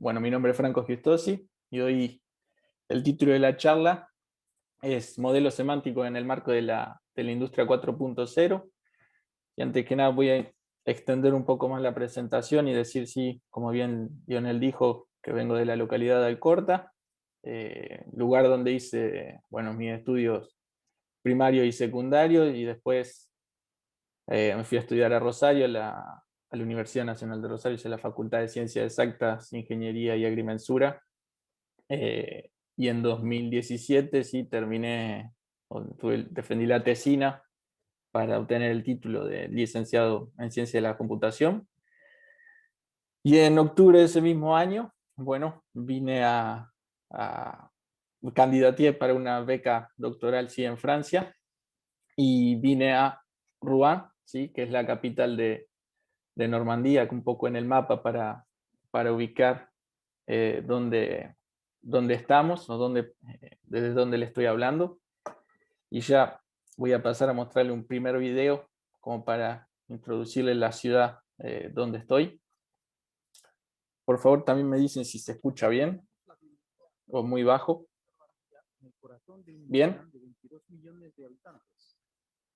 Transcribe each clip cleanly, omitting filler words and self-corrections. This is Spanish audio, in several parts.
Bueno, mi nombre es Franco Giustosi y hoy el título de la charla es Modelo semántico en el marco de la industria 4.0. Y antes que nada voy a extender un poco más la presentación y decir, sí, como bien Lionel dijo, que vengo de la localidad de Alcorta, lugar donde hice, bueno, mis estudios primarios y secundarios, y después me fui a estudiar a Rosario, a la Universidad Nacional de Rosario, hice la Facultad de Ciencias Exactas, Ingeniería y Agrimensura. Y en 2017 sí terminé, defendí la tesina para obtener el título de licenciado en Ciencia de la Computación. Y en octubre de ese mismo año, bueno, vine a candidateé para una beca doctoral, sí, en Francia, y vine a Rouen, sí, que es la capital de Normandía, un poco en el mapa para ubicar dónde estamos, o desde dónde le estoy hablando. Y ya voy a pasar a mostrarle un primer video como para introducirle la ciudad donde estoy. Por favor, también me dicen si se escucha bien o muy bajo. Bien.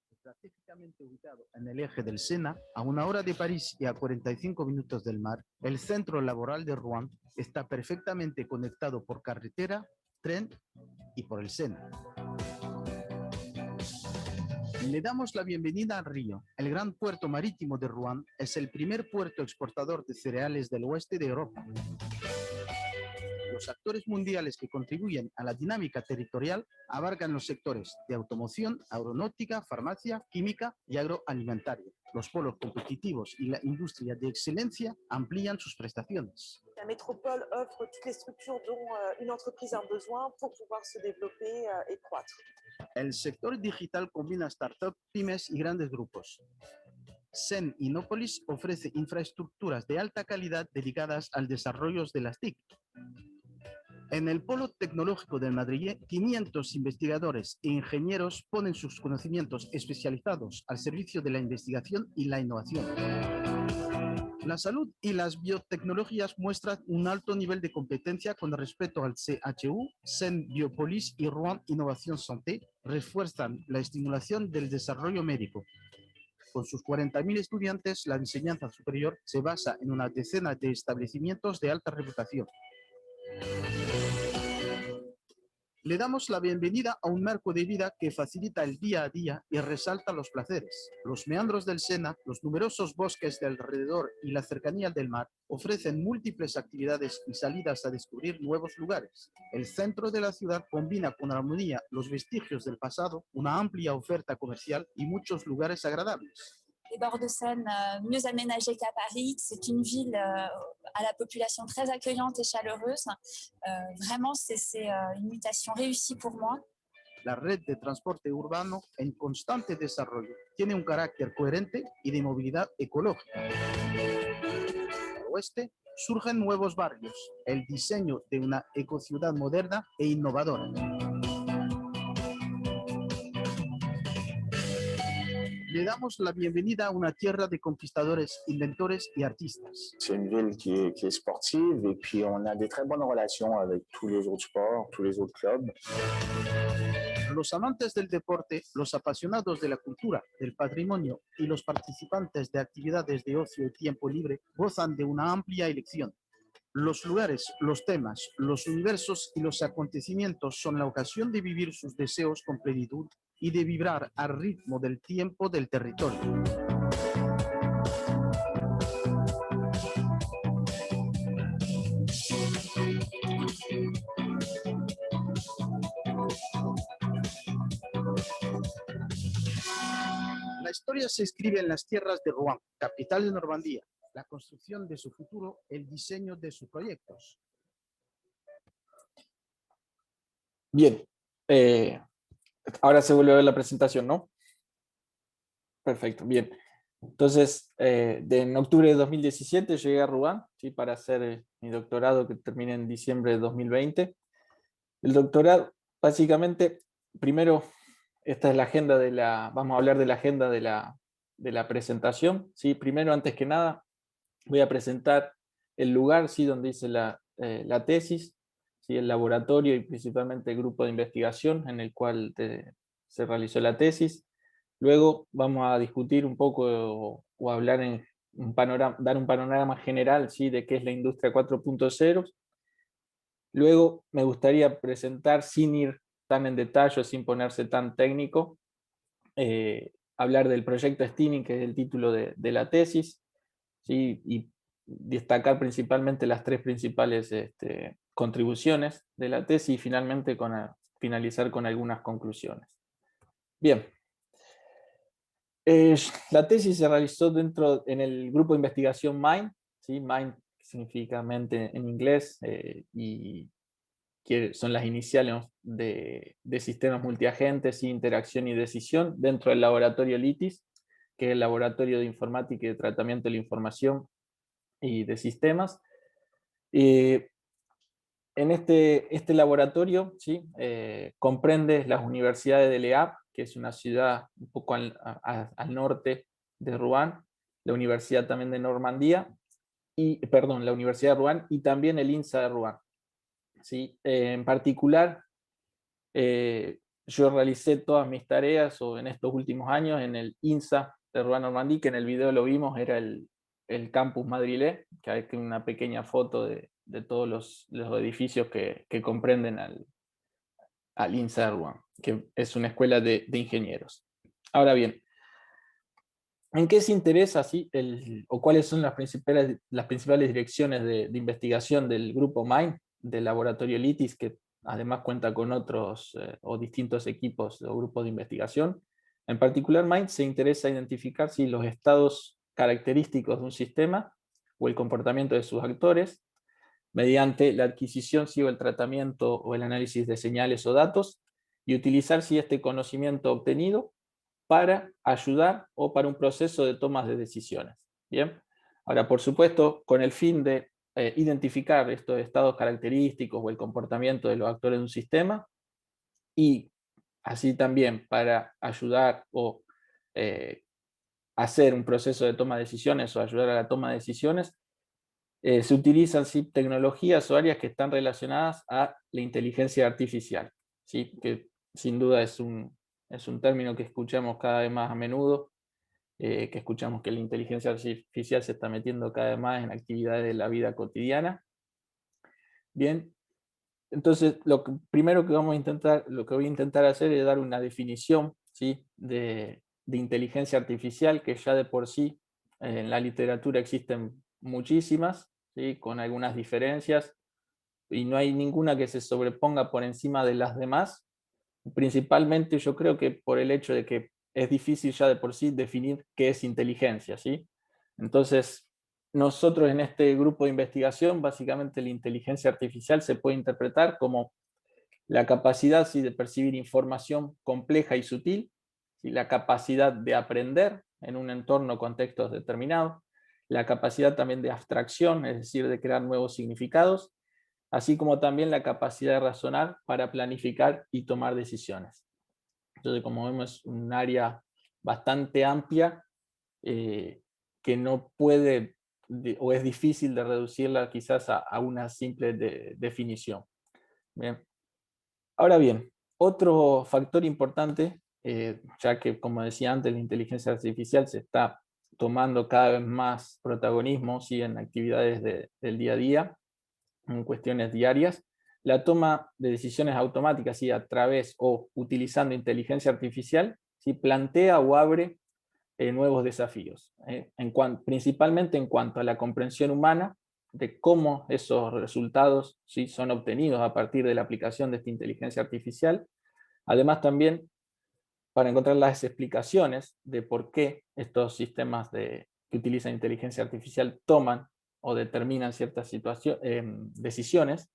Estratégicamente ubicado en el eje del Sena, a 1 hora de París y a 45 minutos del mar, el centro laboral de Rouen está perfectamente conectado por carretera, tren y por el Sena. Le damos la bienvenida al Río. El gran puerto marítimo de Rouen es el primer puerto exportador de cereales del oeste de Europa. Los actores mundiales que contribuyen a la dinámica territorial abarcan los sectores de automoción, aeronáutica, farmacia, química y agroalimentaria. Los polos competitivos y la industria de excelencia amplían sus prestaciones. La métropole offre toutes les structures dont une entreprise a besoin pour pouvoir se développer et croître. El sector digital combina startups, pymes y grandes grupos. SEN Innopolis ofrece infraestructuras de alta calidad dedicadas al desarrollo de las TIC. En el Polo Tecnológico del Madrid, 500 investigadores e ingenieros ponen sus conocimientos especializados al servicio de la investigación y la innovación. La salud y las biotecnologías muestran un alto nivel de competencia con respecto al CHU, SEN Biopolis y Rouen Innovación Santé, refuerzan la estimulación del desarrollo médico. Con sus 40.000 estudiantes, la enseñanza superior se basa en una decena de establecimientos de alta reputación. Le damos la bienvenida a un marco de vida que facilita el día a día y resalta los placeres. Los meandros del Sena, los numerosos bosques de alrededor y la cercanía del mar ofrecen múltiples actividades y salidas a descubrir nuevos lugares. El centro de la ciudad combina con armonía los vestigios del pasado, una amplia oferta comercial y muchos lugares agradables. Les bords de Seine mieux aménagés qu'à Paris. C'est une ville à la population très accueillante et chaleureuse. Vraiment, c'est une mutation réussie pour moi. La red de transporte urbano en constante desarrollo tiene un carácter coherente y de movilidad ecológica. Al oeste surgen nuevos barrios, el diseño de una ecociudad moderna e innovadora. Le damos la bienvenida a una tierra de conquistadores, inventores y artistas. C'est une ville qui est sportive et puis on a des très bonnes relations avec tous les autres sports, tous les autres clubs. Los amantes del deporte, los apasionados de la cultura, del patrimonio y los participantes de actividades de ocio y tiempo libre gozan de una amplia elección. Los lugares, los temas, los universos y los acontecimientos son la ocasión de vivir sus deseos con plenitud y de vibrar al ritmo del tiempo del territorio. La historia se escribe en las tierras de Rouen, capital de Normandía. La construcción de su futuro, el diseño de sus proyectos. Bien. Ahora se vuelve a ver la presentación, ¿no? Perfecto, bien. Entonces, en octubre de 2017 llegué a Rouen, ¿sí? Para hacer mi doctorado, que terminé en diciembre de 2020. El doctorado, básicamente, primero, esta es la agenda vamos a hablar de la agenda de la presentación, ¿sí? Primero, antes que nada, voy a presentar el lugar, ¿sí? Donde hice la la tesis, ¿sí? El laboratorio y principalmente el grupo de investigación en el cual se realizó la tesis. Luego vamos a discutir un poco o hablar en dar un panorama general, ¿sí? De qué es la industria 4.0. Luego me gustaría presentar, sin ir tan en detalle, sin ponerse tan técnico, hablar del proyecto Steaming, que es el título de la tesis, ¿sí? Y destacar principalmente las tres principales contribuciones de la tesis y finalmente finalizar con algunas conclusiones. Bien. La tesis se realizó en el grupo de investigación MIND, ¿sí? MIND significa mente en inglés, y que son las iniciales de sistemas multiagentes, interacción y decisión, dentro del laboratorio LITIS, que es el Laboratorio de Informática y de Tratamiento de la Información y de Sistemas. En este laboratorio, ¿sí? Comprende las universidades de Le Havre, que es una ciudad un poco al norte de Rouen, la Universidad también de Normandía, la Universidad de Rouen y también el INSA de Rouen. ¿Sí? En particular, yo realicé todas mis tareas en estos últimos años en el INSA de Rouen-Normandie, que en el video lo vimos, era el campus madrilé, que hay una pequeña foto de todos los edificios que comprenden al INSA de Rouen, que es una escuela de ingenieros. Ahora bien, ¿en qué se interesa o cuáles son las principales direcciones de investigación del grupo MIND, del laboratorio LITIS, que además cuenta con otros o distintos equipos o grupos de investigación? En particular, MIND se interesa identificar si los estados característicos de un sistema o el comportamiento de sus actores, mediante la adquisición, o el tratamiento o el análisis de señales o datos, y utilizar este conocimiento obtenido para ayudar o para un proceso de tomas de decisiones. Bien, ahora, por supuesto, con el fin de identificar estos estados característicos o el comportamiento de los actores de un sistema, y así también para ayudar o hacer un proceso de toma de decisiones o ayudar a la toma de decisiones, se utilizan tecnologías o áreas que están relacionadas a la inteligencia artificial, ¿sí? Que sin duda es un término que escuchamos cada vez más a menudo, que escuchamos que la inteligencia artificial se está metiendo cada vez más en actividades de la vida cotidiana. Bien, entonces lo primero que voy a intentar hacer es dar una definición, ¿sí? de inteligencia artificial, que ya de por sí en la literatura existen muchísimas, ¿sí? Con algunas diferencias, y no hay ninguna que se sobreponga por encima de las demás, principalmente yo creo que por el hecho de que es difícil ya de por sí definir qué es inteligencia, ¿sí? Entonces, nosotros en este grupo de investigación, básicamente la inteligencia artificial se puede interpretar como la capacidad, ¿sí? de percibir información compleja y sutil, ¿sí? La capacidad de aprender en un entorno o contextos determinados, la capacidad también de abstracción, es decir, de crear nuevos significados, así como también la capacidad de razonar para planificar y tomar decisiones. Entonces, como vemos, es un área bastante amplia, que no puede o es difícil de reducirla quizás a una simple definición. Bien. Ahora bien, otro factor importante, ya que como decía antes, la inteligencia artificial se está tomando cada vez más protagonismo, ¿sí? En actividades del día a día, en cuestiones diarias, la toma de decisiones automáticas, ¿sí? A través o utilizando inteligencia artificial, ¿sí? Plantea o abre nuevos desafíos, principalmente en cuanto a la comprensión humana de cómo esos resultados, ¿sí? Son obtenidos a partir de la aplicación de esta inteligencia artificial. Además también para encontrar las explicaciones de por qué estos sistemas que utilizan inteligencia artificial toman o determinan ciertas decisiones,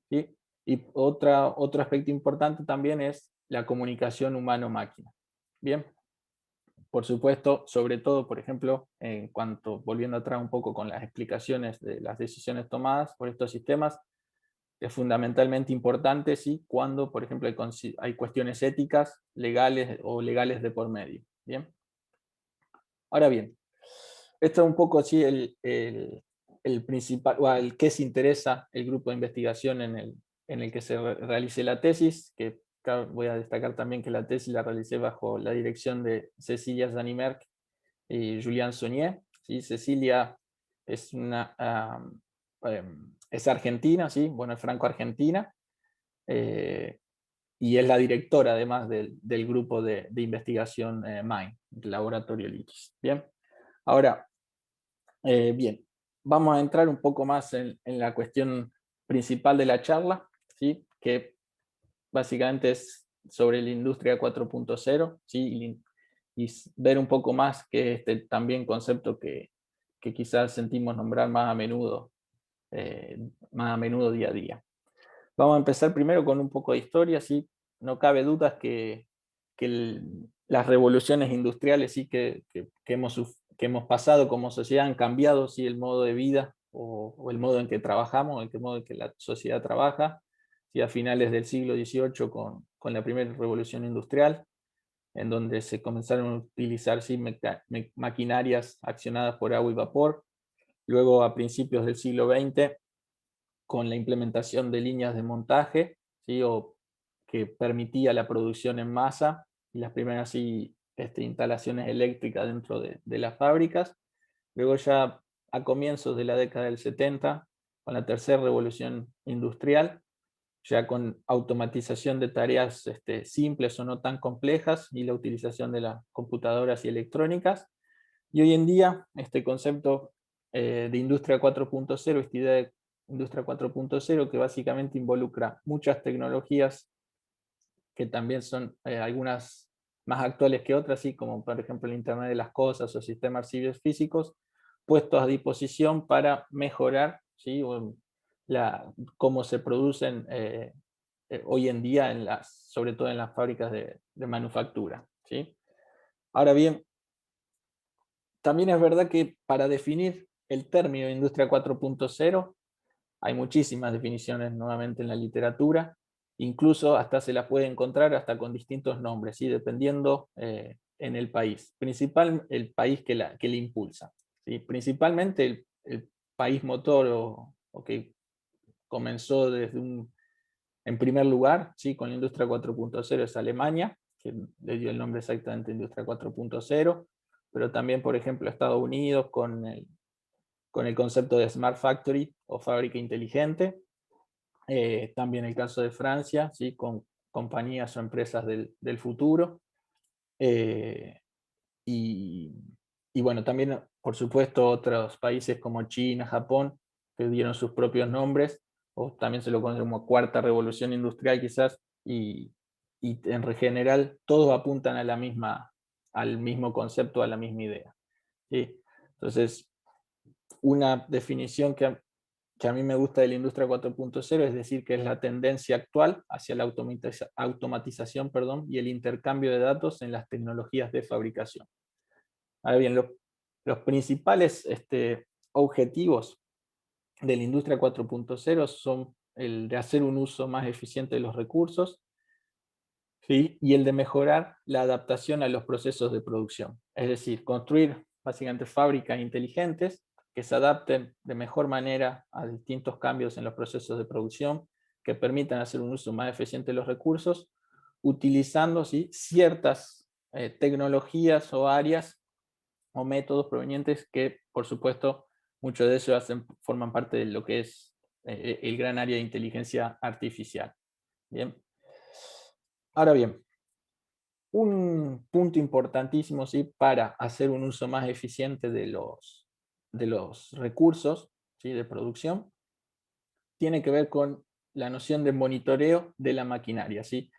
¿sí? Y otro aspecto importante también es la comunicación humano-máquina. Bien, por supuesto, sobre todo, por ejemplo, volviendo atrás un poco con las explicaciones de las decisiones tomadas por estos sistemas, es fundamentalmente importante, ¿sí? Cuando, por ejemplo, hay cuestiones éticas, legales o legales de por medio. Bien. Ahora bien, esto es un poco así el principal, o al que se interesa el grupo de investigación en el que se realice la tesis, que voy a destacar también que la tesis la realicé bajo la dirección de Cecilia Zanimerk y Julián Saunier. ¿Sí? Cecilia es, es argentina, ¿sí? Bueno, es franco-argentina, y es la directora además del grupo de investigación MIND, Laboratorio LITIS. Bien, ahora, bien, vamos a entrar un poco más en la cuestión principal de la charla, ¿sí? Que básicamente es sobre la industria 4.0, ¿sí? Y ver un poco más que este también concepto que quizás sentimos nombrar más a menudo día a día. Vamos a empezar primero con un poco de historia, ¿sí? No cabe dudas que las revoluciones industriales, ¿sí? que hemos pasado como sociedad han cambiado, ¿sí? El modo de vida o el modo en que trabajamos, el modo en que la sociedad trabaja, ¿sí? A finales del siglo XVIII con la primera revolución industrial, en donde se comenzaron a utilizar, ¿sí? Maquinarias accionadas por agua y vapor. Luego, a principios del siglo XX, con la implementación de líneas de montaje, ¿sí? O que permitía la producción en masa y las primeras instalaciones eléctricas dentro de las fábricas. Luego ya a comienzos de la década del 70, con la tercera revolución industrial, ya con automatización de tareas simples o no tan complejas y la utilización de las computadoras y electrónicas. Y hoy en día este concepto de industria 4.0, esta idea de industria 4.0 que básicamente involucra muchas tecnologías que también son algunas más actuales que otras, ¿sí? Como por ejemplo el Internet de las Cosas o sistemas físicos, puestos a disposición para mejorar, ¿sí? Cómo se producen hoy en día, sobre todo en las fábricas de manufactura, ¿sí? Ahora bien, también es verdad que para definir el término industria 4.0 hay muchísimas definiciones nuevamente en la literatura, incluso hasta se las puede encontrar hasta con distintos nombres, ¿sí? Dependiendo en el país, el país que la impulsa, ¿sí? Principalmente el país motor o que comenzó en primer lugar, ¿sí? Con la industria 4.0 es Alemania, que le dio el nombre exactamente industria 4.0, pero también, por ejemplo, Estados Unidos con el concepto de Smart Factory o fábrica inteligente. También el caso de Francia, ¿sí? Con compañías o empresas del futuro. Y bueno, también, por supuesto, otros países como China, Japón, que dieron sus propios nombres, o también se lo conoce como cuarta revolución industrial quizás, y en general todos apuntan al mismo concepto, a la misma idea, ¿sí? Entonces, una definición que a mí me gusta de la industria 4.0 es decir que es la tendencia actual hacia la automatización, y el intercambio de datos en las tecnologías de fabricación. Ahora bien, los principales objetivos de la industria 4.0 son el de hacer un uso más eficiente de los recursos, ¿sí? Y el de mejorar la adaptación a los procesos de producción. Es decir, construir básicamente fábricas inteligentes que se adapten de mejor manera a distintos cambios en los procesos de producción, que permitan hacer un uso más eficiente de los recursos, utilizando, ¿sí? Ciertas tecnologías o áreas o métodos provenientes que, por supuesto, muchos de ellos forman parte de lo que es el gran área de inteligencia artificial. Bien. Ahora bien, un punto importantísimo, ¿sí? Para hacer un uso más eficiente de los recursos, ¿sí? De producción, tiene que ver con la noción de monitoreo de la maquinaria, ¿sí?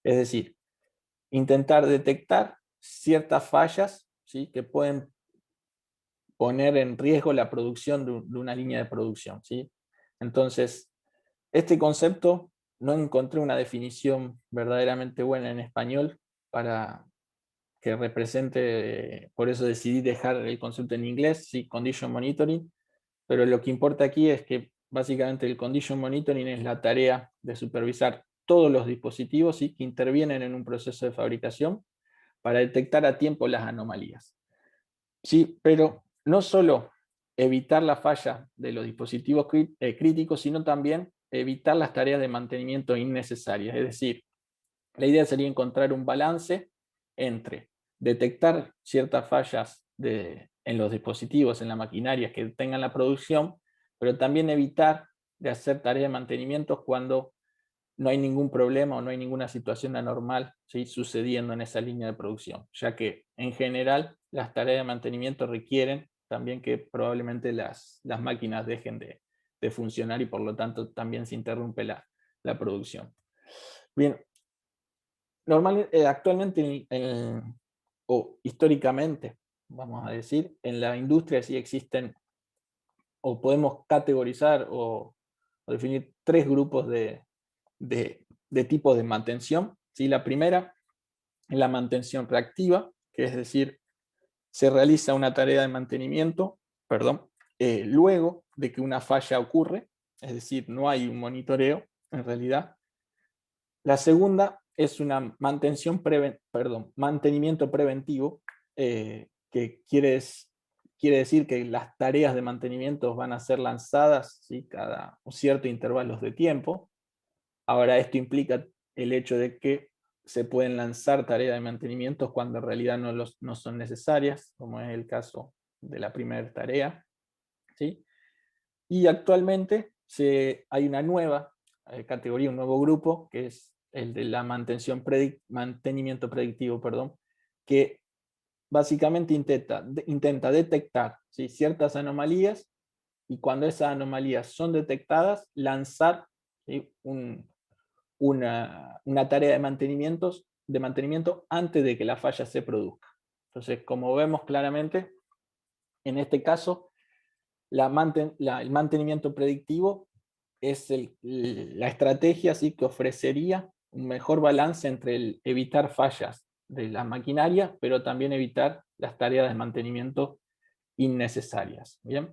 Es decir, intentar detectar ciertas fallas, ¿sí? Que pueden poner en riesgo la producción de una línea de producción, ¿sí? Entonces, este concepto no encontré una definición verdaderamente buena en español para que represente, por eso decidí dejar el concepto en inglés, ¿sí? Condition Monitoring, pero lo que importa aquí es que básicamente el Condition Monitoring es la tarea de supervisar todos los dispositivos, ¿sí? Que intervienen en un proceso de fabricación para detectar a tiempo las anomalías. Sí, pero no solo evitar la falla de los dispositivos críticos, sino también evitar las tareas de mantenimiento innecesarias. Es decir, la idea sería encontrar un balance entre detectar ciertas fallas en los dispositivos, en la maquinaria que tengan la producción, pero también evitar de hacer tareas de mantenimiento cuando no hay ningún problema o no hay ninguna situación anormal, ¿sí?, sucediendo en esa línea de producción, ya que en general las tareas de mantenimiento requieren también que probablemente las máquinas dejen de funcionar y por lo tanto también se interrumpe la producción. Bien, actualmente o históricamente, vamos a decir, en la industria sí existen, o podemos categorizar o definir 3 grupos de tipos de mantención, ¿sí? La primera es la mantención reactiva, que es decir, se realiza una tarea de mantenimiento, luego de que una falla ocurre, es decir, no hay un monitoreo en realidad. La segunda es una mantenimiento preventivo, que quiere decir que las tareas de mantenimiento van a ser lanzadas, ¿sí?, cada cierto intervalos de tiempo. Ahora, esto implica el hecho de que se pueden lanzar tareas de mantenimiento cuando en realidad no son necesarias, como es el caso de la primera tarea, ¿sí? Y actualmente hay una nueva categoría, un nuevo grupo, que es el de la mantenimiento predictivo, que básicamente intenta detectar, ¿sí?, ciertas anomalías, y cuando esas anomalías son detectadas, lanzar, ¿sí?, una tarea de mantenimiento antes de que la falla se produzca. Entonces, como vemos claramente, en este caso, el mantenimiento predictivo es la estrategia, ¿sí?, que ofrecería un mejor balance entre el evitar fallas de la maquinaria, pero también evitar las tareas de mantenimiento innecesarias. ¿Bien?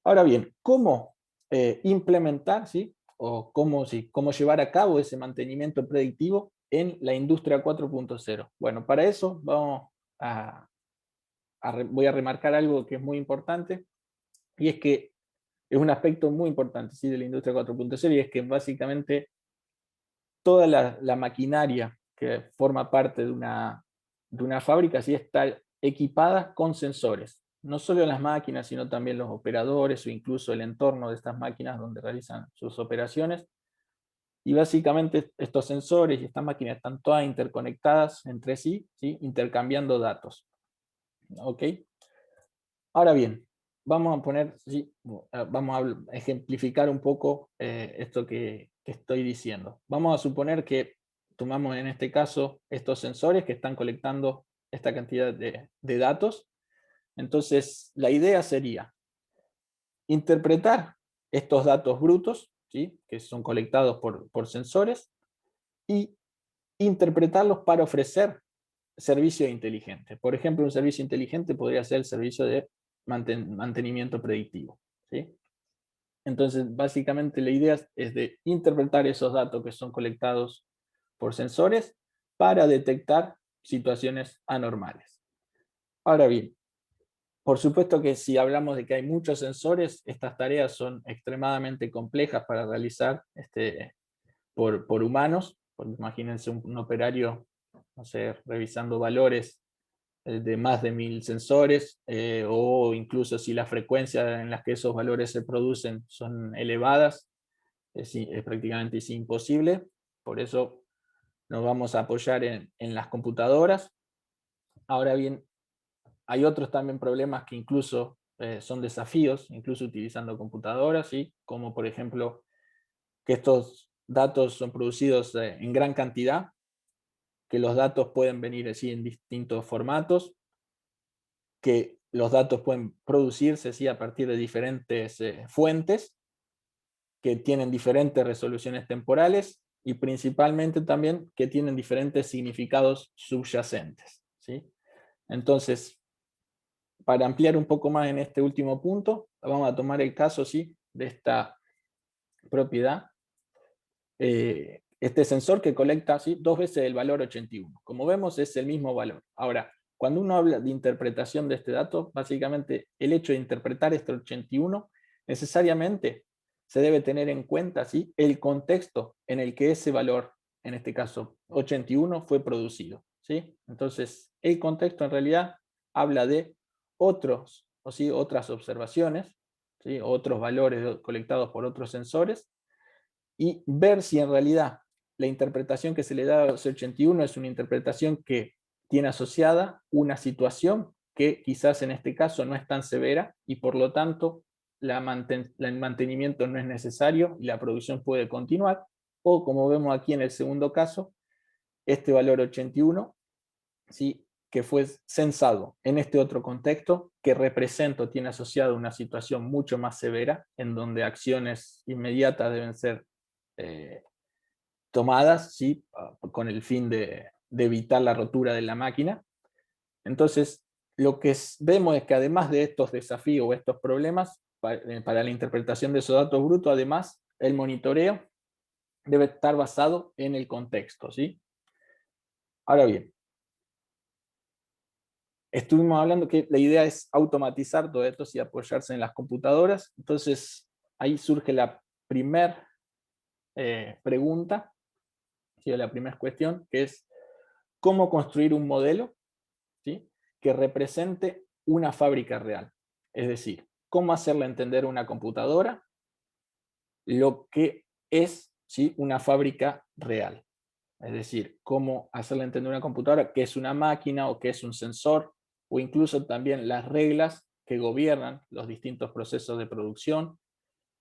Ahora bien, ¿cómo implementar, ¿sí?, o cómo llevar a cabo ese mantenimiento predictivo en la industria 4.0? Bueno, para eso voy a remarcar algo que es muy importante, y es que es un aspecto muy importante, ¿sí?, de la industria 4.0, y es que básicamente toda la maquinaria que forma parte de una fábrica, ¿sí?, está equipada con sensores. No solo las máquinas, sino también los operadores o incluso el entorno de estas máquinas donde realizan sus operaciones. Y básicamente estos sensores y estas máquinas están todas interconectadas entre sí, ¿sí?, intercambiando datos. ¿Ok? Ahora bien, vamos a ejemplificar un poco esto que estoy diciendo. Vamos a suponer que tomamos en este caso estos sensores que están colectando esta cantidad de datos. Entonces, la idea sería interpretar estos datos brutos, ¿sí?, que son colectados por sensores, y interpretarlos para ofrecer servicio inteligente. Por ejemplo, un servicio inteligente podría ser el servicio de mantenimiento predictivo, ¿sí? Entonces, básicamente la idea es de interpretar esos datos que son colectados por sensores para detectar situaciones anormales. Ahora bien, por supuesto que si hablamos de que hay muchos sensores, estas tareas son extremadamente complejas para realizar por humanos, porque imagínense un operario, no sé, revisando valores de más de 1000 sensores, o incluso si la frecuencia en las que esos valores se producen son elevadas, es prácticamente imposible. Por eso nos vamos a apoyar en las computadoras. Ahora bien, hay otros también problemas que incluso son desafíos, incluso utilizando computadoras, ¿sí?, como por ejemplo que estos datos son producidos en gran cantidad, que los datos pueden venir así en distintos formatos, que los datos pueden producirse, ¿sí?, a partir de diferentes fuentes, que tienen diferentes resoluciones temporales y principalmente también que tienen diferentes significados subyacentes, ¿sí? Entonces, para ampliar un poco más en este último punto, vamos a tomar el caso, ¿sí?, de esta propiedad. Este sensor que colecta, ¿sí?, 2 veces el valor 81. Como vemos, es el mismo valor. Ahora, cuando uno habla de interpretación de este dato, básicamente el hecho de interpretar este 81 necesariamente se debe tener en cuenta, ¿sí?, el contexto en el que ese valor, en este caso 81, fue producido, ¿sí? Entonces, el contexto en realidad habla de otras observaciones, ¿sí?, otros valores colectados por otros sensores, y ver si en realidad la interpretación que se le da a ese 81 es una interpretación que tiene asociada una situación que quizás en este caso no es tan severa y por lo tanto el mantenimiento no es necesario y la producción puede continuar, o como vemos aquí en el segundo caso, este valor 81, ¿sí?, que fue censado en este otro contexto, que representa o tiene asociado una situación mucho más severa, en donde acciones inmediatas deben ser tomadas, ¿sí?, con el fin de evitar la rotura de la máquina. Entonces, lo que vemos es que además de estos desafíos o estos problemas, para la interpretación de esos datos brutos, además, el monitoreo debe estar basado en el contexto, ¿sí? Ahora bien, estuvimos hablando que la idea es automatizar todo esto y apoyarse en las computadoras. Entonces, ahí surge la primera pregunta, ¿sí?, la primera cuestión, que es cómo construir un modelo, ¿sí?, que represente una fábrica real. Es decir, cómo hacerle entender a una computadora lo que es, ¿sí?, una fábrica real. Es decir, cómo hacerle entender a una computadora qué es una máquina o qué es un sensor, o incluso también las reglas que gobiernan los distintos procesos de producción,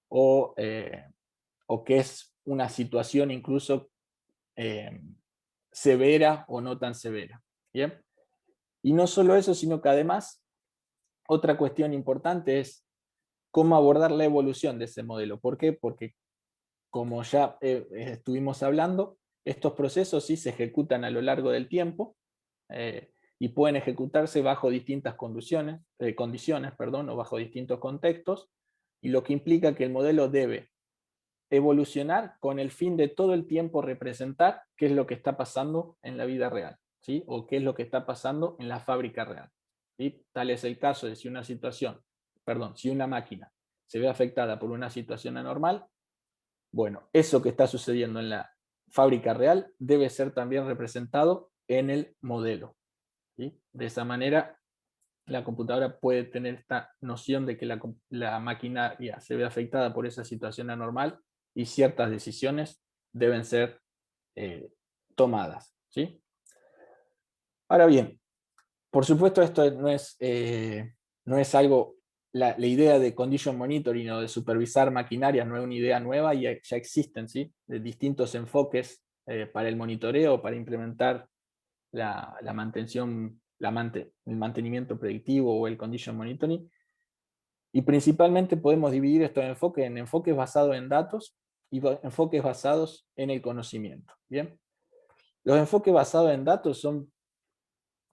o qué es una situación incluso eh, severa o no tan severa. ¿Bien? Y no solo eso, sino que además otra cuestión importante es cómo abordar la evolución de ese modelo. ¿Por qué? Porque como ya estuvimos hablando, estos procesos sí se ejecutan a lo largo del tiempo y pueden ejecutarse bajo distintas condiciones, o bajo distintos contextos, y lo que implica que el modelo debe evolucionar con el fin de todo el tiempo representar qué es lo que está pasando en la vida real, ¿sí?, o qué es lo que está pasando en la fábrica real, ¿sí? Tal es el caso de si una máquina se ve afectada por una situación anormal, bueno, eso que está sucediendo en la fábrica real debe ser también representado en el modelo, ¿sí? De esa manera, la computadora puede tener esta noción de que la maquinaria se ve afectada por esa situación anormal y ciertas decisiones deben ser eh, tomadas, ¿sí? Ahora bien, por supuesto esto no es algo, la idea de condition monitoring o de supervisar maquinarias no es una idea nueva, y ya existen, ¿sí?, de distintos enfoques para el monitoreo, para implementar la mantención, el mantenimiento predictivo o el condition monitoring. Y principalmente podemos dividir estos enfoques en enfoques basados en datos y enfoques basados en el conocimiento. ¿Bien? Los enfoques basados en datos son,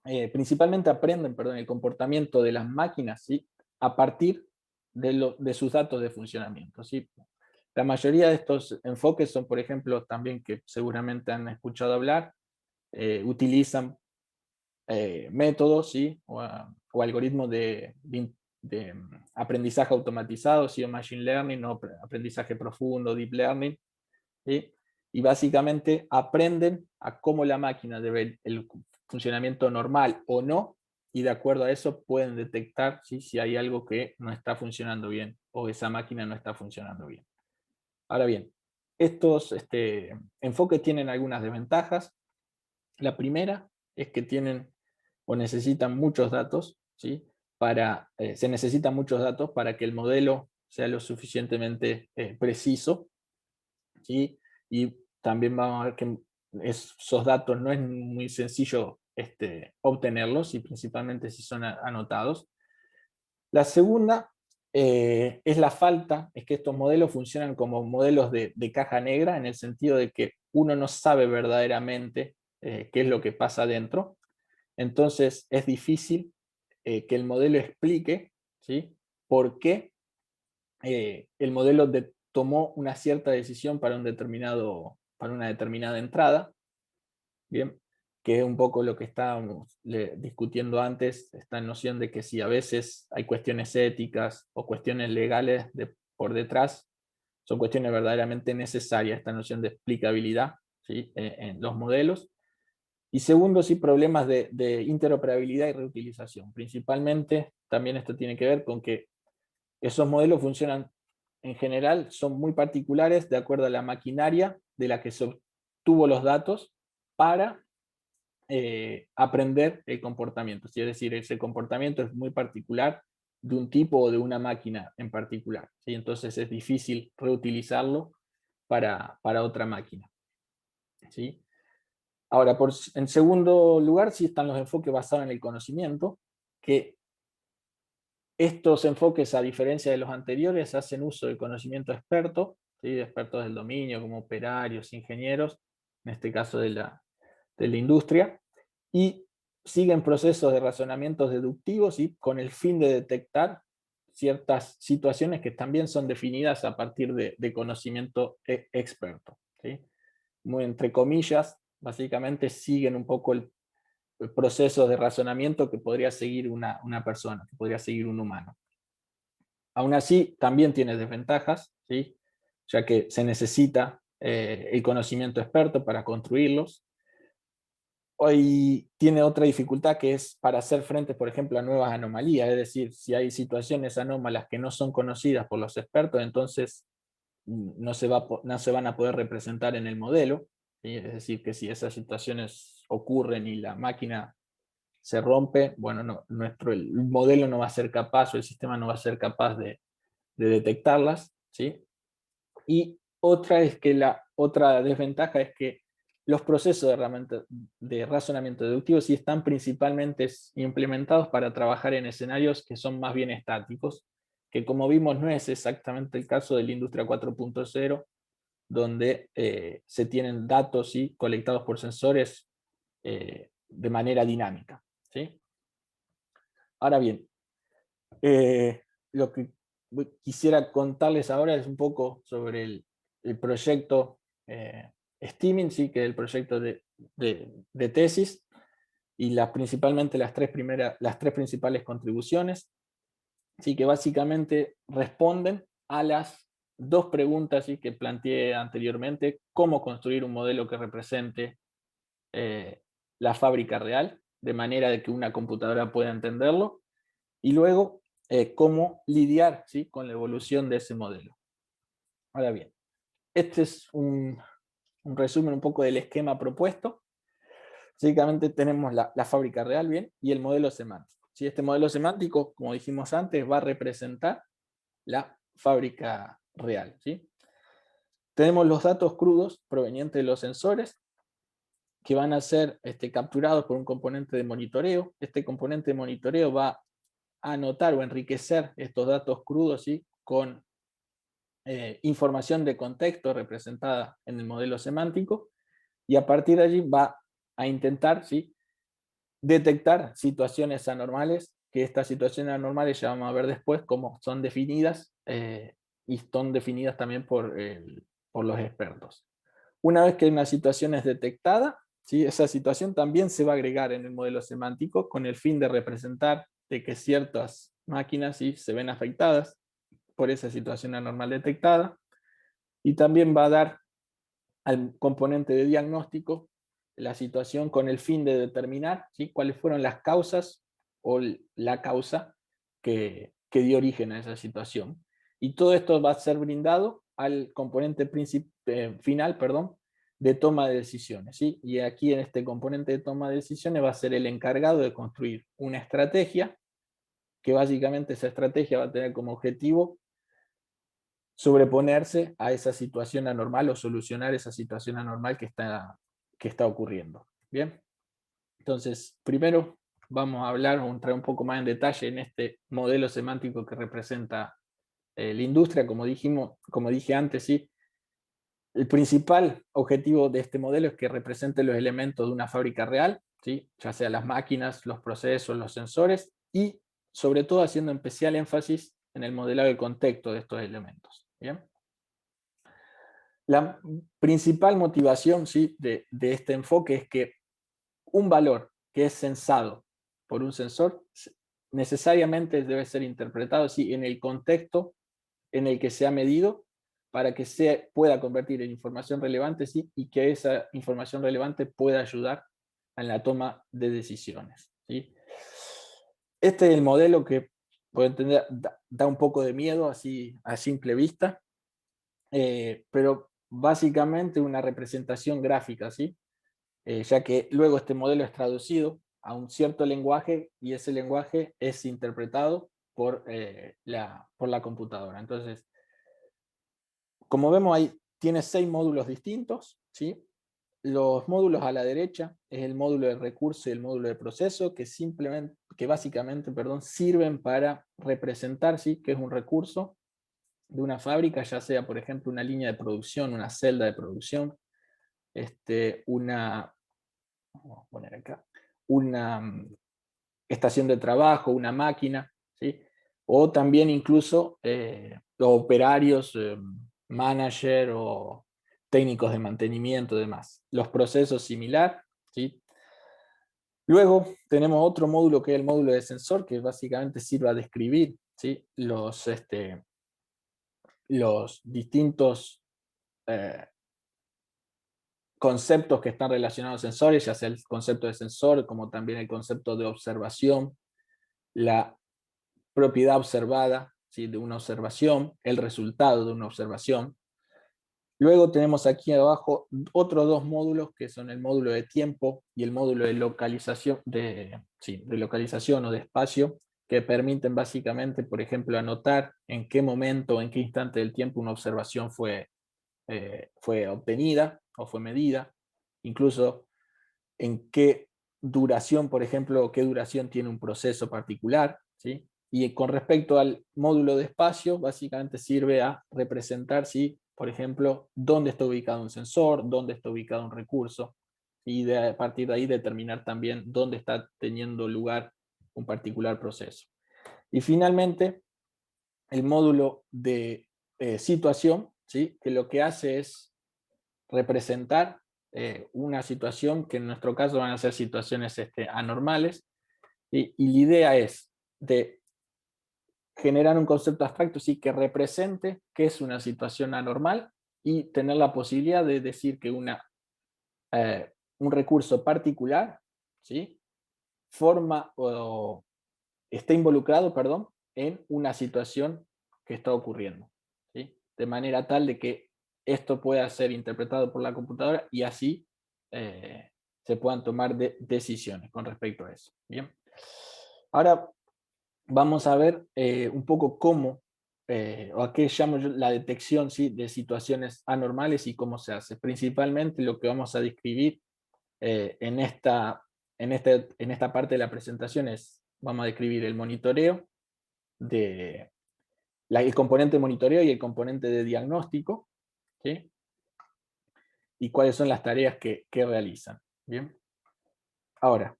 principalmente aprenden, el comportamiento de las máquinas, ¿sí?, a partir de sus datos de funcionamiento, ¿sí? La mayoría de estos enfoques son, por ejemplo, también que seguramente han escuchado hablar, utilizan métodos, ¿sí?, o algoritmos de aprendizaje automatizado, ¿sí?, o machine learning, o aprendizaje profundo, deep learning, ¿sí? Y básicamente aprenden a cómo la máquina debe el funcionamiento normal o no, y de acuerdo a eso pueden detectar, ¿sí?, si hay algo que no está funcionando bien o esa máquina no está funcionando bien. Ahora bien, estos enfoques tienen algunas desventajas. La primera es que tienen o necesitan muchos datos, ¿sí?, se necesitan muchos datos para que el modelo sea lo suficientemente preciso, ¿sí? Y también vamos a ver que esos datos no es muy sencillo obtenerlos, y principalmente si son anotados. La segunda es que estos modelos funcionan como modelos de caja negra, en el sentido de que uno no sabe verdaderamente qué es lo que pasa adentro. Entonces es difícil que el modelo explique, ¿sí?, por qué el modelo tomó una cierta decisión para una determinada entrada. Bien. que es un poco lo que estábamos discutiendo antes, esta noción de que si a veces hay cuestiones éticas o cuestiones legales por detrás, son cuestiones verdaderamente necesarias, esta noción de explicabilidad, ¿sí?, en los modelos. Y segundo, sí, problemas de interoperabilidad y reutilización. Principalmente, también esto tiene que ver con que esos modelos funcionan, en general, son muy particulares de acuerdo a la maquinaria de la que se obtuvo los datos para aprender el comportamiento. Es decir, ese comportamiento es muy particular de un tipo o de una máquina en particular, ¿sí? Entonces es difícil reutilizarlo para otra máquina, ¿sí? Ahora, en segundo lugar, sí están los enfoques basados en el conocimiento, que estos enfoques, a diferencia de los anteriores, hacen uso del conocimiento experto, ¿sí?, de expertos del dominio, como operarios, ingenieros, en este caso de la industria, y siguen procesos de razonamientos deductivos y con el fin de detectar ciertas situaciones que también son definidas a partir de conocimiento experto, ¿sí? Muy entre comillas, básicamente siguen un poco el proceso de razonamiento que podría seguir una persona, que podría seguir un humano. Aún así, también tiene desventajas, ¿sí?, ya que se necesita el conocimiento experto para construirlos. Hoy tiene otra dificultad, que es para hacer frente, por ejemplo, a nuevas anomalías, es decir, si hay situaciones anómalas que no son conocidas por los expertos, entonces no se van a poder representar en el modelo, ¿sí? Es decir, que si esas situaciones ocurren y la máquina se rompe, bueno, el modelo no va a ser capaz, o el sistema no va a ser capaz de detectarlas, ¿sí? Y otra desventaja es que los procesos de razonamiento deductivo sí están principalmente implementados para trabajar en escenarios que son más bien estáticos, que como vimos no es exactamente el caso de la industria 4.0, donde se tienen datos, ¿sí?, colectados por sensores de manera dinámica, ¿sí? Ahora bien, lo que quisiera contarles ahora es un poco sobre el proyecto Steaming, ¿sí?, que es el proyecto de tesis, y principalmente las tres principales contribuciones, ¿sí?, que básicamente responden a las dos preguntas, ¿sí?, que planteé anteriormente: cómo construir un modelo que represente la fábrica real, de manera de que una computadora pueda entenderlo, y luego cómo lidiar, ¿sí?, con la evolución de ese modelo. Ahora bien, este es un resumen un poco del esquema propuesto. Básicamente tenemos la fábrica real, bien, y el modelo semántico. ¿Sí? Este modelo semántico, como dijimos antes, va a representar la fábrica real, ¿sí? Tenemos los datos crudos provenientes de los sensores, que van a ser capturados por un componente de monitoreo. Este componente de monitoreo va a anotar o enriquecer estos datos crudos, ¿sí?, con información de contexto representada en el modelo semántico, y a partir de allí va a intentar, ¿sí?, detectar situaciones anormales, que estas situaciones anormales ya vamos a ver después cómo son definidas, y son definidas también por los expertos. Una vez que una situación es detectada, ¿sí?, esa situación también se va a agregar en el modelo semántico con el fin de representar de que ciertas máquinas, ¿sí?, se ven afectadas por esa situación anormal detectada, y también va a dar al componente de diagnóstico la situación con el fin de determinar, ¿sí?, cuáles fueron las causas o la causa que dio origen a esa situación. Y todo esto va a ser brindado al componente final, de toma de decisiones, ¿sí? Y aquí en este componente de toma de decisiones va a ser el encargado de construir una estrategia, que básicamente esa estrategia va a tener como objetivo sobreponerse a esa situación anormal o solucionar esa situación anormal que está ocurriendo. Bien, entonces primero vamos a hablar o entrar un poco más en detalle en este modelo semántico que representa la industria. Como dije antes, ¿sí?, el principal objetivo de este modelo es que represente los elementos de una fábrica real, ¿sí?, ya sea las máquinas, los procesos, los sensores, y sobre todo haciendo especial énfasis en el modelado de contexto de estos elementos. ¿Bien? La principal motivación, ¿sí?, de este enfoque es que un valor que es censado por un sensor necesariamente debe ser interpretado ¿sí? en el contexto en el que se ha medido para que se pueda convertir en información relevante ¿sí? y que esa información relevante pueda ayudar en la toma de decisiones. ¿Sí? Este es el modelo que puedo entender, da un poco de miedo así a simple vista, pero básicamente una representación gráfica, ¿sí? Ya que luego este modelo es traducido a un cierto lenguaje y ese lenguaje es interpretado por la computadora. Entonces, como vemos ahí, tiene 6 módulos distintos, ¿sí? Los módulos a la derecha es el módulo de recurso y el módulo de proceso, que básicamente sirven para representar ¿sí? qué es un recurso de una fábrica, ya sea, por ejemplo, una línea de producción, una celda de producción, vamos a poner acá, una estación de trabajo, una máquina, ¿sí? O también incluso los operarios, manager o técnicos de mantenimiento y demás. Los procesos similar, ¿sí? Luego tenemos otro módulo que es el módulo de sensor, que básicamente sirve a describir ¿sí? los distintos conceptos que están relacionados a sensores, ya sea el concepto de sensor, como también el concepto de observación, la propiedad observada ¿sí? de una observación, el resultado de una observación. Luego tenemos aquí abajo otros 2 módulos que son el módulo de tiempo y el módulo de localización, de localización o de espacio, que permiten básicamente, por ejemplo, anotar en qué momento, en qué instante del tiempo una observación fue obtenida o fue medida, incluso en qué duración, por ejemplo, qué duración tiene un proceso particular, ¿sí? Y con respecto al módulo de espacio, básicamente sirve a representar, ¿sí? Por ejemplo, dónde está ubicado un sensor, dónde está ubicado un recurso, y a partir de ahí determinar también dónde está teniendo lugar un particular proceso. Y finalmente, el módulo de situación, ¿sí? Que lo que hace es representar una situación que en nuestro caso van a ser situaciones anormales, y la idea es de generar un concepto abstracto ¿sí? que represente qué es una situación anormal y tener la posibilidad de decir que un recurso particular ¿sí? forma o está involucrado, en una situación que está ocurriendo, ¿sí? De manera tal de que esto pueda ser interpretado por la computadora y así se puedan tomar decisiones con respecto a eso. Bien. Ahora vamos a ver un poco cómo, o a qué llamo yo la detección ¿sí? de situaciones anormales y cómo se hace. Principalmente lo que vamos a describir en esta parte de la presentación es, vamos a describir el monitoreo, el componente de monitoreo y el componente de diagnóstico, ¿sí? Y cuáles son las tareas que realizan. ¿Bien? Ahora,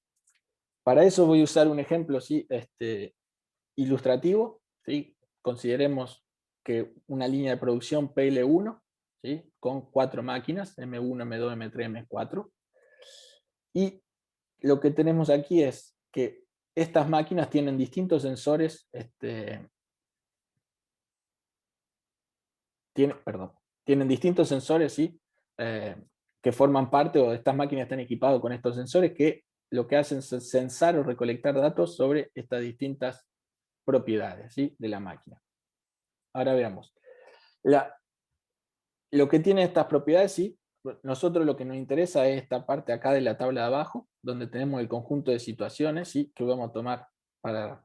para eso voy a usar un ejemplo ¿sí? Ilustrativo. ¿Sí? Consideremos que una línea de producción PL1 ¿sí? con 4 máquinas, M1, M2, M3, M4. Y lo que tenemos aquí es que estas máquinas tienen distintos sensores, tienen distintos sensores, ¿sí? Que forman parte, o estas máquinas están equipadas con estos sensores que lo que hacen es censar o recolectar datos sobre estas distintas propiedades ¿sí? de la máquina. Ahora veamos. Lo que tienen estas propiedades, ¿sí? Nosotros lo que nos interesa es esta parte acá de la tabla de abajo, donde tenemos el conjunto de situaciones ¿sí? que vamos a tomar para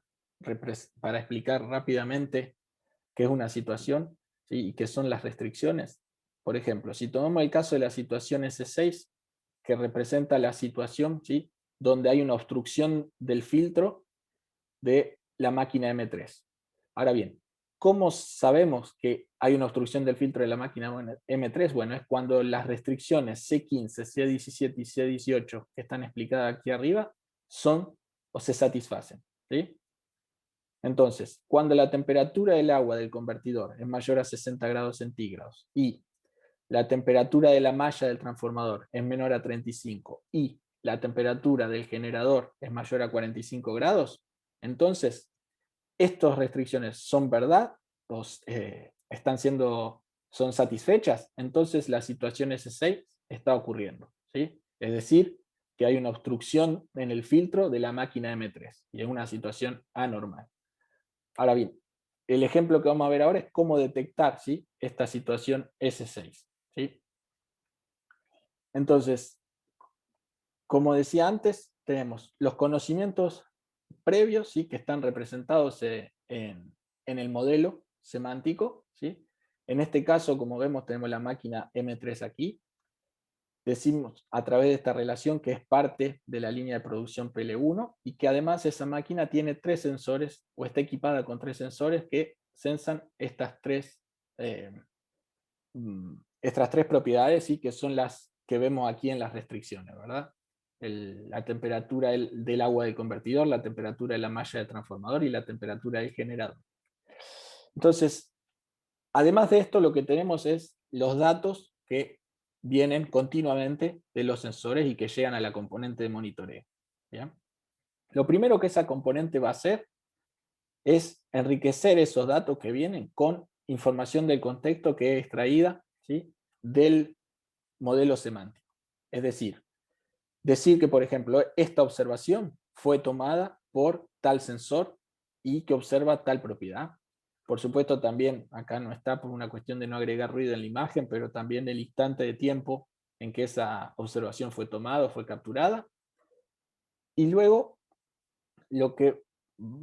explicar rápidamente qué es una situación ¿sí? y qué son las restricciones. Por ejemplo, si tomamos el caso de la situación S6, que representa la situación ¿sí? donde hay una obstrucción del filtro de la máquina M3. Ahora bien, ¿cómo sabemos que hay una obstrucción del filtro de la máquina M3? Bueno, es cuando las restricciones C15, C17 y C18 que están explicadas aquí arriba son o se satisfacen. ¿Sí? Entonces, cuando la temperatura del agua del convertidor es mayor a 60 grados centígrados y la temperatura de la malla del transformador es menor a 35 y la temperatura del generador es mayor a 45 grados, entonces estas restricciones son verdad, o son satisfechas, entonces la situación S6 está ocurriendo, ¿sí? Es decir, que hay una obstrucción en el filtro de la máquina M3 y es una situación anormal. Ahora bien, el ejemplo que vamos a ver ahora es cómo detectar, ¿sí?, esta situación S6, ¿sí? Entonces, como decía antes, tenemos los conocimientos previos, ¿sí?, que están representados en el modelo semántico, ¿sí? En este caso, como vemos, tenemos la máquina M3 aquí. Decimos a través de esta relación que es parte de la línea de producción PL1 y que además esa máquina tiene 3 sensores o está equipada con 3 sensores que sensan estas tres propiedades, ¿sí?, que son las que vemos aquí en las restricciones, ¿verdad? La temperatura del agua del convertidor, la temperatura de la malla de transformador y la temperatura del generador. Entonces, además de esto, lo que tenemos es los datos que vienen continuamente de los sensores y que llegan a la componente de monitoreo. ¿Bien? Lo primero que esa componente va a hacer es enriquecer esos datos que vienen con información del contexto que es extraída, ¿sí?, del modelo semántico. Es decir que, por ejemplo, esta observación fue tomada por tal sensor y que observa tal propiedad. Por supuesto, también acá no está por una cuestión de no agregar ruido en la imagen, pero también el instante de tiempo en que esa observación fue tomada o fue capturada. Y luego, lo que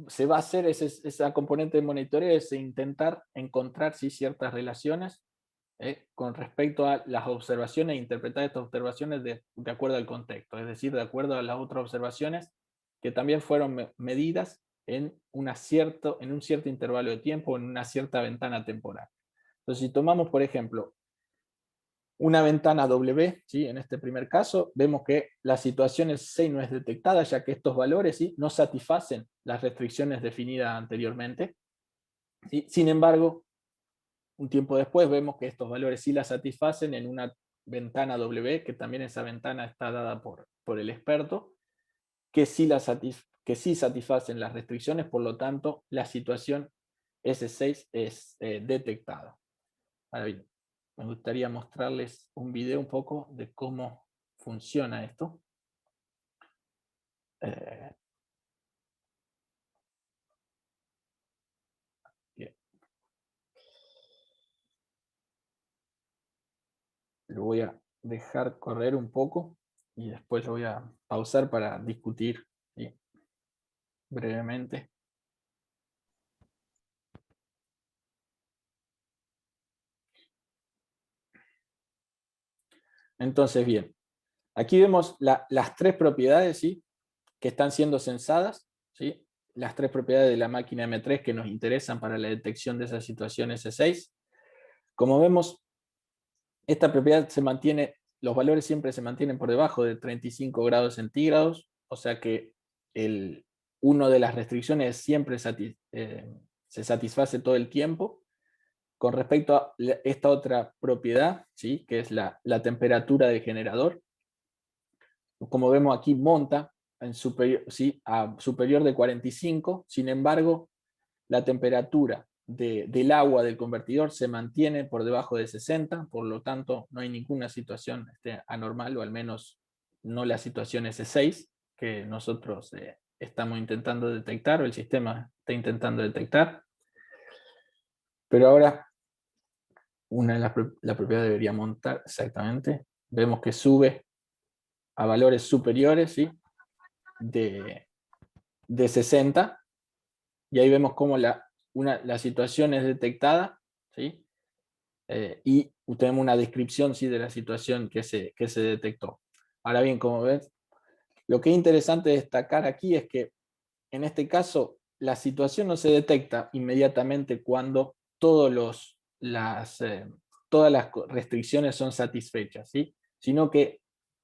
se va a hacer es esa componente de monitoreo, es intentar encontrar, ¿sí?, ciertas relaciones con respecto a las observaciones e interpretar estas observaciones de acuerdo al contexto, es decir, de acuerdo a las otras observaciones que también fueron medidas en un cierto intervalo de tiempo, en una cierta ventana temporal. Entonces, si tomamos, por ejemplo, una ventana W, ¿sí?, en este primer caso, vemos que la situación S6 no es detectada, ya que estos valores, ¿sí?, no satisfacen las restricciones definidas anteriormente. ¿Sí? Sin embargo, un tiempo después vemos que estos valores sí la satisfacen en una ventana W, que también esa ventana está dada por el experto, que sí satisfacen las restricciones, por lo tanto, la situación S6 es detectada. Ahora bien, me gustaría mostrarles un video un poco de cómo funciona esto. Bien. Lo voy a dejar correr un poco y después lo voy a pausar para discutir, ¿sí?, brevemente. Entonces, bien, aquí vemos las 3 propiedades, ¿sí?, que están siendo censadas, ¿sí?, las 3 propiedades de la máquina M3 que nos interesan para la detección de esa situación S6. Como vemos, esta propiedad se mantiene, los valores siempre se mantienen por debajo de 35 grados centígrados, o sea que una de las restricciones siempre se satisface todo el tiempo. Con respecto a esta otra propiedad, ¿sí?, que es la temperatura del generador, como vemos aquí monta a superior de 45, sin embargo, la temperatura del agua del convertidor se mantiene por debajo de 60, por lo tanto no hay ninguna situación anormal, o al menos no la situación S6 que nosotros estamos intentando detectar, o el sistema está intentando detectar. Pero ahora, la propiedad debería montar exactamente. Vemos que sube a valores superiores, ¿sí?, de 60, y ahí vemos cómo la situación es detectada, ¿sí?, y tenemos una descripción, ¿sí?, de la situación que se detectó. Ahora bien, como ves, lo que es interesante destacar aquí es que en este caso la situación no se detecta inmediatamente cuando todas las restricciones son satisfechas, ¿sí?, sino que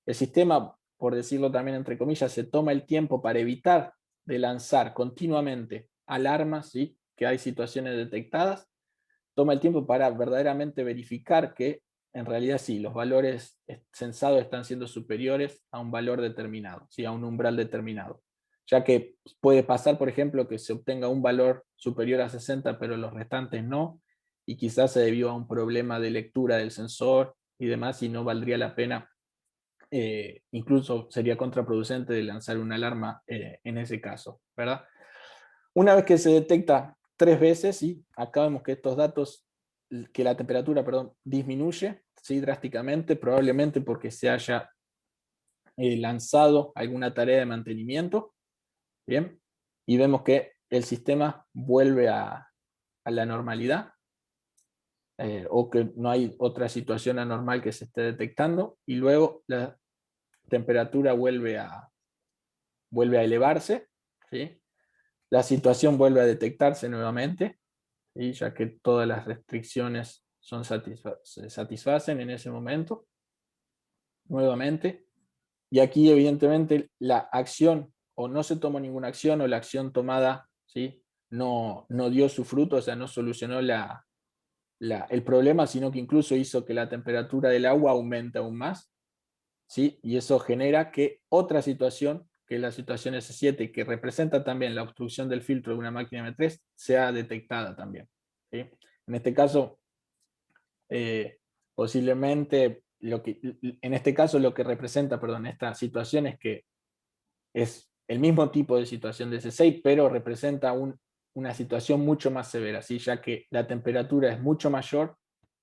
el sistema, por decirlo también entre comillas, se toma el tiempo para evitar de lanzar continuamente alarmas, ¿sí?, que hay situaciones detectadas, toma el tiempo para verdaderamente verificar que en realidad sí, los valores censados están siendo superiores a un valor determinado, ¿sí? A un umbral determinado. Ya que puede pasar, por ejemplo, que se obtenga un valor superior a 60, pero los restantes no, y quizás se debió a un problema de lectura del sensor y demás, y no valdría la pena, incluso sería contraproducente de lanzar una alarma en ese caso, ¿verdad? Una vez que se detecta 3 veces, ¿sí? Acá vemos que estos datos, que la temperatura, perdón, disminuye, ¿sí? Drásticamente, probablemente porque se haya lanzado alguna tarea de mantenimiento, ¿bien? Y vemos que el sistema vuelve a la normalidad, o que no hay otra situación anormal que se esté detectando, y luego la temperatura vuelve a elevarse, ¿sí? La situación vuelve a detectarse nuevamente, ¿sí? Ya que todas las restricciones se satisfacen en ese momento, nuevamente, y aquí evidentemente la acción, o no se tomó ninguna acción, o la acción tomada, ¿sí? no dio su fruto, o sea, no solucionó el problema, sino que incluso hizo que la temperatura del agua aumente aún más, ¿sí? Y eso genera que otra situación, que es la situación S7, que representa también la obstrucción del filtro de una máquina M3, sea detectada también, ¿sí? En este caso, posiblemente, en este caso lo que representa, perdón, esta situación es que es el mismo tipo de situación de S6, pero representa una situación mucho más severa, ¿sí? Ya que la temperatura es mucho mayor,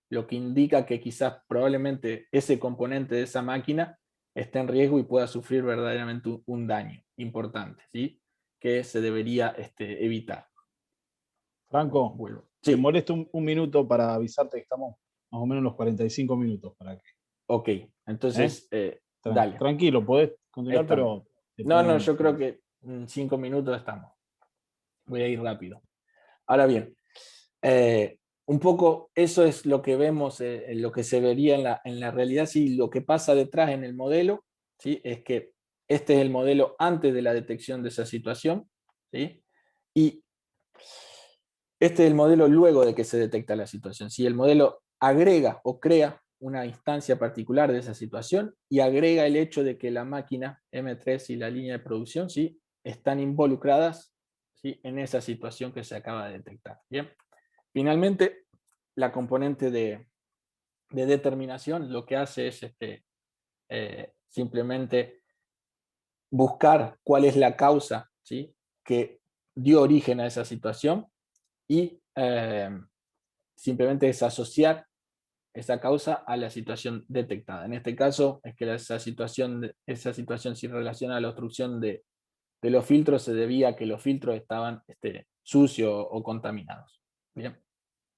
lo que indica que quizás probablemente ese componente de esa máquina esté en riesgo y pueda sufrir verdaderamente un daño importante, ¿sí? Que se debería evitar. Franco, Vuelvo. te Sí, molesto un minuto para avisarte que estamos más o menos los 45 minutos para que. ok. Entonces, dale. Tranquilo, podés continuar, Estamos. pero te No, pido no, un. yo creo que en 5 minutos estamos. Voy a ir rápido. Ahora bien, un poco eso es lo que vemos, lo que se vería en la realidad, sí, lo que pasa detrás en el modelo, ¿sí? Es que este es el modelo antes de la detección de esa situación, ¿sí? Y este es el modelo luego de que se detecta la situación. Si el modelo agrega o crea una instancia particular de esa situación y agrega el hecho de que la máquina M3 y la línea de producción, ¿sí? Están involucradas, ¿sí? En esa situación que se acaba de detectar. Bien. Finalmente, la componente de determinación lo que hace es simplemente buscar cuál es la causa, ¿sí? Que dio origen a esa situación y simplemente desasociar esa causa a la situación detectada. En este caso es que esa situación si relaciona a la obstrucción de los filtros se debía a que los filtros estaban sucios o contaminados. Bien.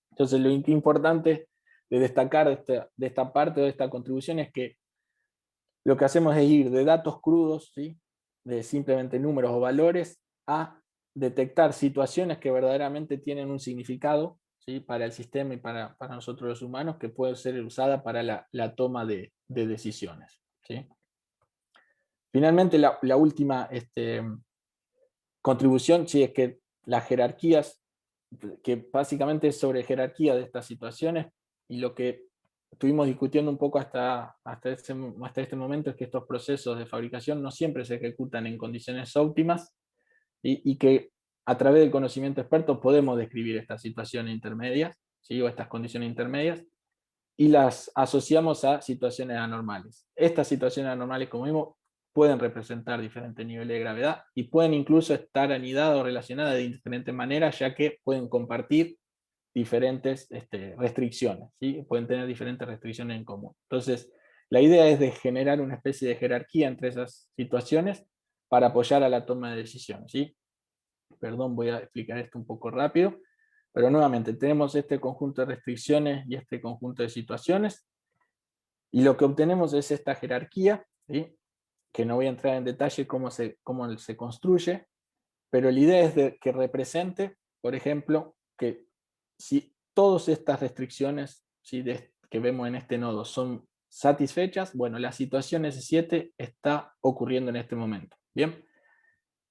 Entonces lo importante de destacar de esta parte o de esta contribución es que lo que hacemos es ir de datos crudos, ¿sí? De simplemente números o valores, a detectar situaciones que verdaderamente tienen un significado, ¿sí? Para el sistema y para nosotros los humanos, que puede ser usada para la toma de decisiones, ¿sí? Finalmente, la última contribución, sí, es que las jerarquías, que básicamente es sobre jerarquía de estas situaciones, y lo que estuvimos discutiendo un poco hasta este momento es que estos procesos de fabricación no siempre se ejecutan en condiciones óptimas, y que a través del conocimiento experto podemos describir estas situaciones intermedias, ¿sí? O estas condiciones intermedias, y las asociamos a situaciones anormales. Estas situaciones anormales, como vimos, pueden representar diferentes niveles de gravedad y pueden incluso estar anidadas o relacionadas de diferentes maneras, ya que pueden compartir diferentes restricciones, ¿sí? Pueden tener diferentes restricciones en común. Entonces, la idea es de generar una especie de jerarquía entre esas situaciones para apoyar a la toma de decisiones, ¿sí? Perdón, voy a explicar esto un poco rápido, pero nuevamente tenemos este conjunto de restricciones y este conjunto de situaciones, y lo que obtenemos es esta jerarquía, ¿sí? Que no voy a entrar en detalle cómo se construye, pero la idea es que represente, por ejemplo, que si todas estas restricciones, ¿sí? Que vemos en este nodo son satisfechas, bueno, la situación S7 está ocurriendo en este momento. Bien.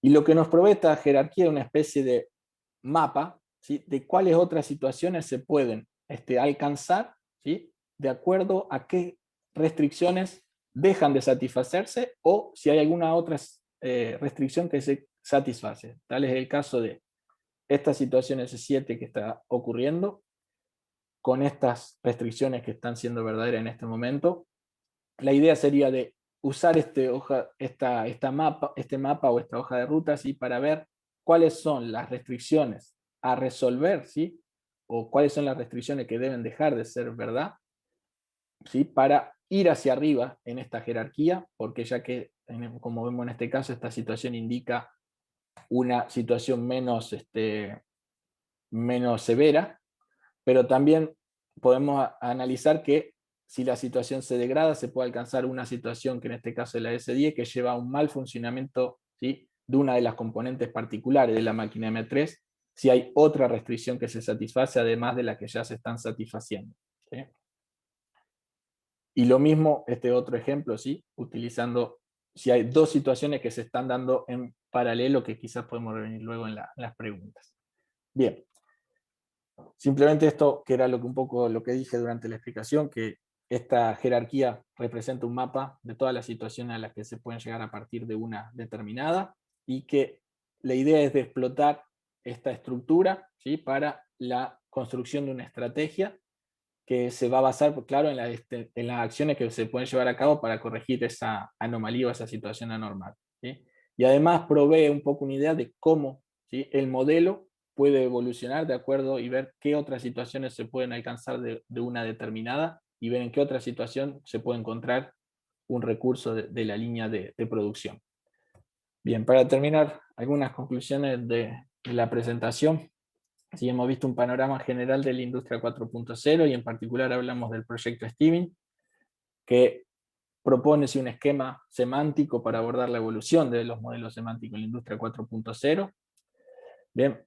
Y lo que nos provee esta jerarquía es una especie de mapa, ¿sí? De cuáles otras situaciones se pueden alcanzar, ¿sí? de acuerdo a qué restricciones dejan de satisfacerse o si hay alguna otra restricción que se satisface. Tal es el caso de esta situación S7 que está ocurriendo, con estas restricciones que están siendo verdaderas en este momento. La idea sería de usar este mapa o esta hoja de ruta, ¿sí? Para ver cuáles son las restricciones a resolver, ¿sí? O cuáles son las restricciones que deben dejar de ser verdad, ¿sí? Para ir hacia arriba en esta jerarquía, porque ya que, como vemos en este caso, esta situación indica una situación menos severa, pero también podemos analizar que si la situación se degrada, se puede alcanzar una situación que en este caso es la S10, que lleva a un mal funcionamiento, ¿sí? De una de las componentes particulares de la máquina M3, si hay otra restricción que se satisface, además de la que ya se están satisfaciendo, ¿sí? Y lo mismo, este otro ejemplo, ¿sí? Utilizando, si hay dos situaciones que se están dando en paralelo, que quizás podemos revenir luego en las preguntas. Bien. Simplemente esto, que era un poco lo que dije durante la explicación, que esta jerarquía representa un mapa de todas las situaciones a las que se pueden llegar a partir de una determinada, y que la idea es de explotar esta estructura, ¿sí? Para la construcción de una estrategia que se va a basar, claro, en las acciones que se pueden llevar a cabo para corregir esa anomalía o esa situación anormal, ¿sí? Y además provee un poco una idea de cómo, ¿sí? El modelo puede evolucionar de acuerdo y ver qué otras situaciones se pueden alcanzar de una determinada y ver en qué otra situación se puede encontrar un recurso de la línea de producción. Bien, para terminar, algunas conclusiones de la presentación. Sí, hemos visto un panorama general de la industria 4.0 y en particular hablamos del proyecto Steaming, que propone un esquema semántico para abordar la evolución de los modelos semánticos en la industria 4.0. Bien,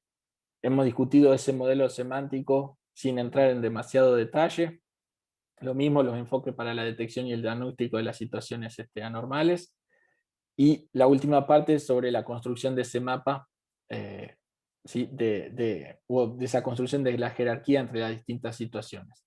hemos discutido ese modelo semántico sin entrar en demasiado detalle. Lo mismo los enfoques para la detección y el diagnóstico de las situaciones anormales. Y la última parte sobre la construcción de ese mapa, ¿sí? de esa construcción de la jerarquía entre las distintas situaciones.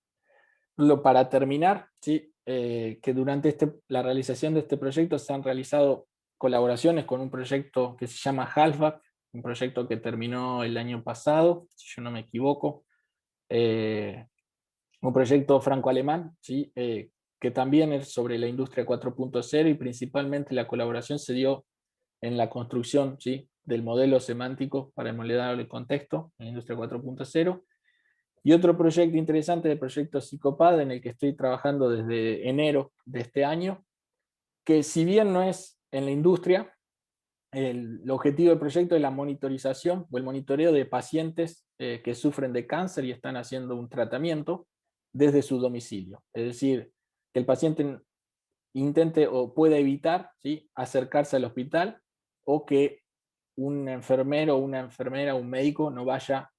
Para terminar, ¿sí? Que durante la realización de este proyecto se han realizado colaboraciones con un proyecto que se llama Halfback, un proyecto que terminó el año pasado, si yo no me equivoco, un proyecto franco-alemán, ¿sí? Que también es sobre la industria 4.0 y principalmente la colaboración se dio en la construcción, ¿sí? Del modelo semántico para el modelado contexto en la industria 4.0. Y otro proyecto interesante, el proyecto Psicopad, en el que estoy trabajando desde enero de este año, que si bien no es en la industria, el objetivo del proyecto es la monitorización o el monitoreo de pacientes que sufren de cáncer y están haciendo un tratamiento desde su domicilio. Es decir, que el paciente intente o pueda evitar, ¿sí? Acercarse al hospital, o que un enfermero, una enfermera, un médico no vaya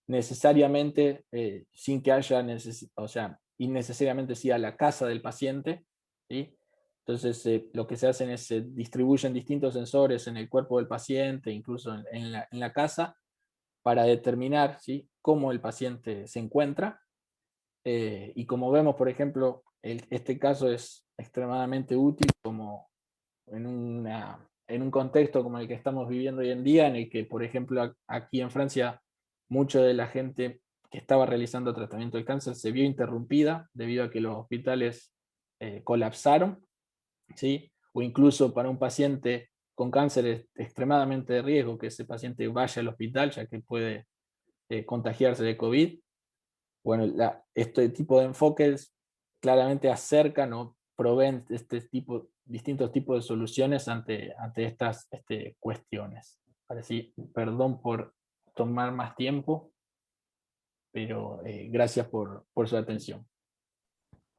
necesariamente sin que haya o sea, innecesariamente sí a la casa del paciente, ¿sí? Entonces lo que se hacen es se distribuyen distintos sensores en el cuerpo del paciente, incluso en la casa, para determinar, ¿sí? Cómo el paciente se encuentra. Y como vemos, por ejemplo, este caso es extremadamente útil como en un contexto como el que estamos viviendo hoy en día, en el que, por ejemplo, aquí en Francia, mucha de la gente que estaba realizando tratamiento del cáncer se vio interrumpida debido a que los hospitales colapsaron, ¿sí? O incluso para un paciente con cáncer es extremadamente de riesgo que ese paciente vaya al hospital, ya que puede contagiarse de COVID. Bueno, este tipo de enfoques claramente acercan o proveen distintos tipos de soluciones ante estas cuestiones. Sí, perdón por tomar más tiempo, pero gracias por su atención.